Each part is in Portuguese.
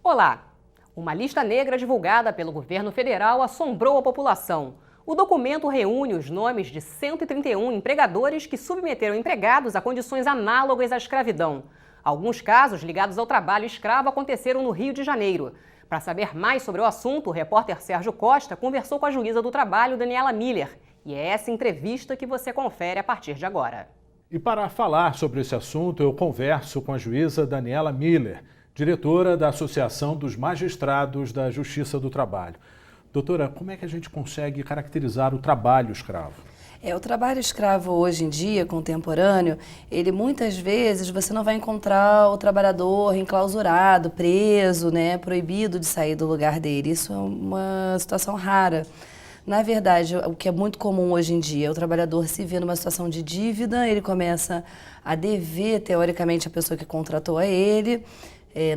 Olá! Uma lista negra divulgada pelo governo federal assombrou a população. O documento reúne os nomes de 131 empregadores que submeteram empregados a condições análogas à escravidão. Alguns casos ligados ao trabalho escravo aconteceram no Rio de Janeiro. Para saber mais sobre o assunto, o repórter Sérgio Costa conversou com a juíza do trabalho, Daniela Miller. E é essa entrevista que você confere a partir de agora. E para falar sobre esse assunto, eu converso com a juíza Daniela Miller, diretora da Associação dos Magistrados da Justiça do Trabalho. Doutora, como é que a gente consegue caracterizar o trabalho escravo? O trabalho escravo hoje em dia, contemporâneo, ele muitas vezes você não vai encontrar o trabalhador enclausurado, preso, proibido de sair do lugar dele. Isso é uma situação rara. Na verdade, o que é muito comum hoje em dia, o trabalhador se vê numa situação de dívida, ele começa a dever, teoricamente, a pessoa que contratou a ele.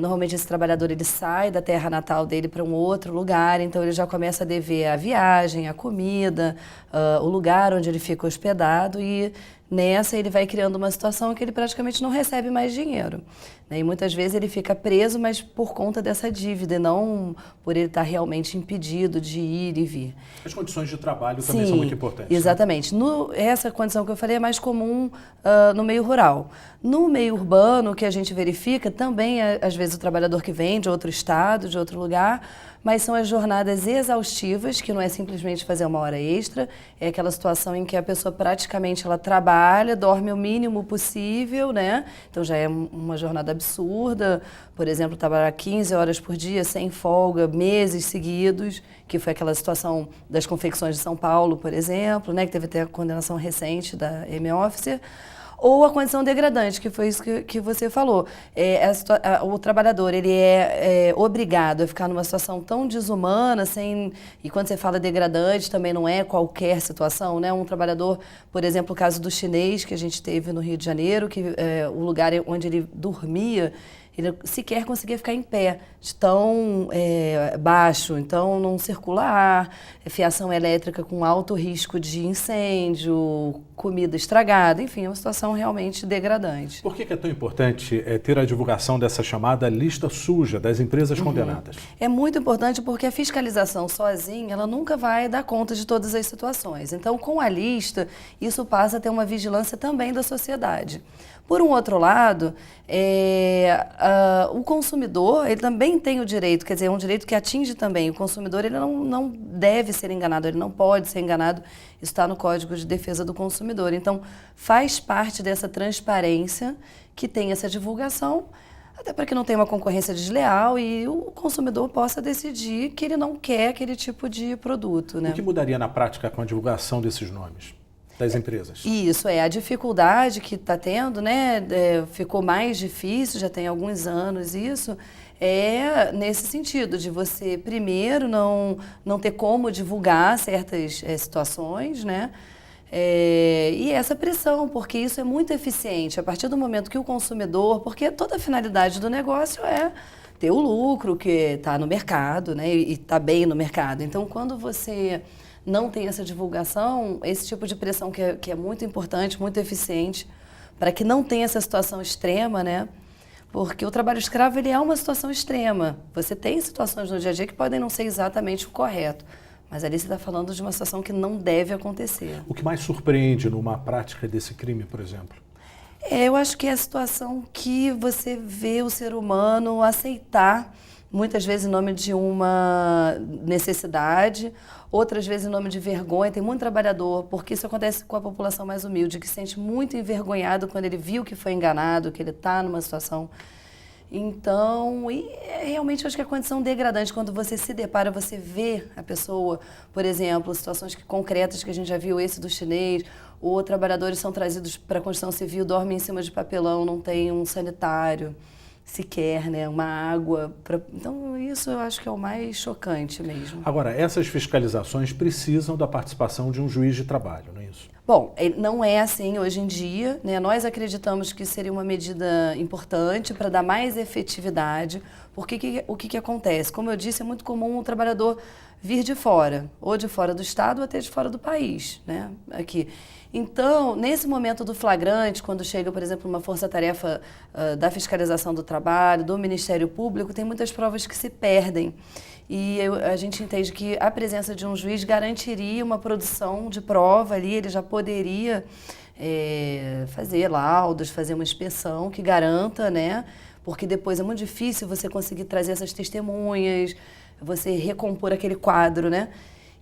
Normalmente esse trabalhador ele sai da terra natal dele para um outro lugar, então ele já começa a dever a viagem, a comida, o lugar onde ele fica hospedado, e nessa ele vai criando uma situação que ele praticamente não recebe mais dinheiro. E muitas vezes ele fica preso, mas por conta dessa dívida, e não por ele estar realmente impedido de ir e vir. As condições de trabalho também são muito importantes. Exatamente. Essa condição que eu falei é mais comum no meio rural. No meio urbano, o que a gente verifica também é, às vezes, o trabalhador que vem de outro estado, de outro lugar, mas são as jornadas exaustivas, que não é simplesmente fazer uma hora extra, é aquela situação em que a pessoa praticamente ela trabalha, dorme o mínimo possível, Então já é uma jornada absurda, por exemplo, trabalhar 15 horas por dia, sem folga, meses seguidos, que foi aquela situação das confecções de São Paulo, por exemplo, que teve até a condenação recente da M-Officer. Ou a condição degradante, que foi isso que você falou. O trabalhador ele é obrigado a ficar numa situação tão desumana, e quando você fala degradante, também não é qualquer situação, Um trabalhador, por exemplo, o caso do chinês que a gente teve no Rio de Janeiro, que o lugar onde ele dormia, ele sequer conseguia ficar em pé, de tão baixo, então não circula ar, fiação elétrica com alto risco de incêndio, comida estragada, enfim, é uma situação realmente degradante. Por que é tão importante ter a divulgação dessa chamada lista suja das empresas condenadas? É muito importante porque a fiscalização sozinha, ela nunca vai dar conta de todas as situações. Então, com a lista, isso passa a ter uma vigilância também da sociedade. Por um outro lado, o consumidor, ele também tem o direito, quer dizer, é um direito que atinge também. O consumidor, ele não deve ser enganado, ele não pode ser enganado. Isso está no Código de Defesa do Consumidor. Então, faz parte dessa transparência que tem essa divulgação, até para que não tenha uma concorrência desleal e o consumidor possa decidir que ele não quer aquele tipo de produto, O que mudaria na prática com a divulgação desses nomes das empresas? Isso, a dificuldade que está tendo, ficou mais difícil, já tem alguns anos isso, é nesse sentido, de você, primeiro, não ter como divulgar certas situações, e essa pressão, porque isso é muito eficiente. A partir do momento que o consumidor, porque toda a finalidade do negócio é ter o lucro que está no mercado, e está bem no mercado. Então, quando você não tem essa divulgação, esse tipo de pressão que é muito importante, muito eficiente, para que não tenha essa situação extrema, Porque o trabalho escravo ele é uma situação extrema. Você tem situações no dia a dia que podem não ser exatamente o correto, mas ali você está falando de uma situação que não deve acontecer. O que mais surpreende numa prática desse crime, por exemplo? Eu acho que é a situação que você vê o ser humano aceitar, muitas vezes em nome de uma necessidade, outras vezes em nome de vergonha. Tem muito trabalhador, porque isso acontece com a população mais humilde, que se sente muito envergonhado quando ele viu que foi enganado, que ele está numa situação. Então, realmente eu acho que a condição degradante, quando você se depara, você vê a pessoa, por exemplo, situações concretas que a gente já viu, esse do chinês, ou trabalhadores são trazidos para a construção civil, dormem em cima de papelão, não tem um sanitário sequer, uma água. Então, isso eu acho que é o mais chocante mesmo. Agora, essas fiscalizações precisam da participação de um juiz de trabalho, não é isso? Bom, não é assim hoje em dia, né? Nós acreditamos que seria uma medida importante para dar mais efetividade, porque o que acontece? Como eu disse, é muito comum o trabalhador vir de fora, ou de fora do estado ou até de fora do país, né? Aqui. Então, nesse momento do flagrante, quando chega, por exemplo, uma força-tarefa da fiscalização do trabalho, do Ministério Público, tem muitas provas que se perdem. E a gente entende que a presença de um juiz garantiria uma produção de prova ali, ele já poderia fazer laudos, fazer uma inspeção que garanta, né? Porque depois é muito difícil você conseguir trazer essas testemunhas, você recompor aquele quadro, né?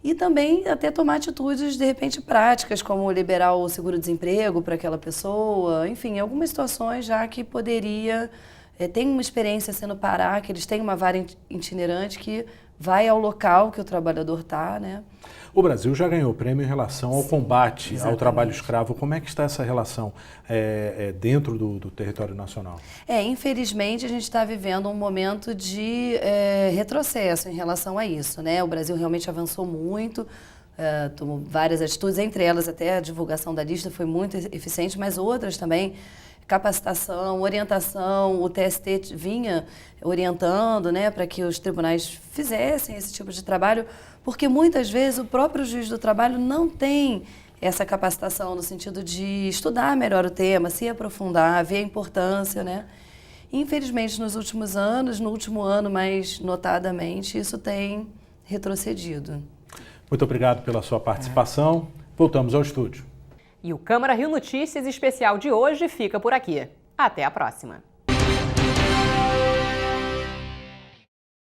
E também até tomar atitudes, de repente, práticas, como liberar o seguro-desemprego para aquela pessoa, enfim, algumas situações já que poderia... tem uma experiência sendo Pará, que eles têm uma vara itinerante que vai ao local que o trabalhador está, né? O Brasil já ganhou prêmio em relação ao combate exatamente. ao trabalho escravo. Como é que está essa relação dentro do território nacional? Infelizmente, a gente está vivendo um momento de retrocesso em relação a isso, né? O Brasil realmente avançou muito, tomou várias atitudes, entre elas até a divulgação da lista foi muito eficiente, mas outras também, capacitação, orientação, o TST vinha orientando, né, para que os tribunais fizessem esse tipo de trabalho, porque muitas vezes o próprio juiz do trabalho não tem essa capacitação no sentido de estudar melhor o tema, se aprofundar, ver a importância, né? Infelizmente, nos últimos anos, no último ano mais notadamente, isso tem retrocedido. Muito obrigado pela sua participação. Voltamos ao estúdio. E o Câmara Rio Notícias especial de hoje fica por aqui. Até a próxima!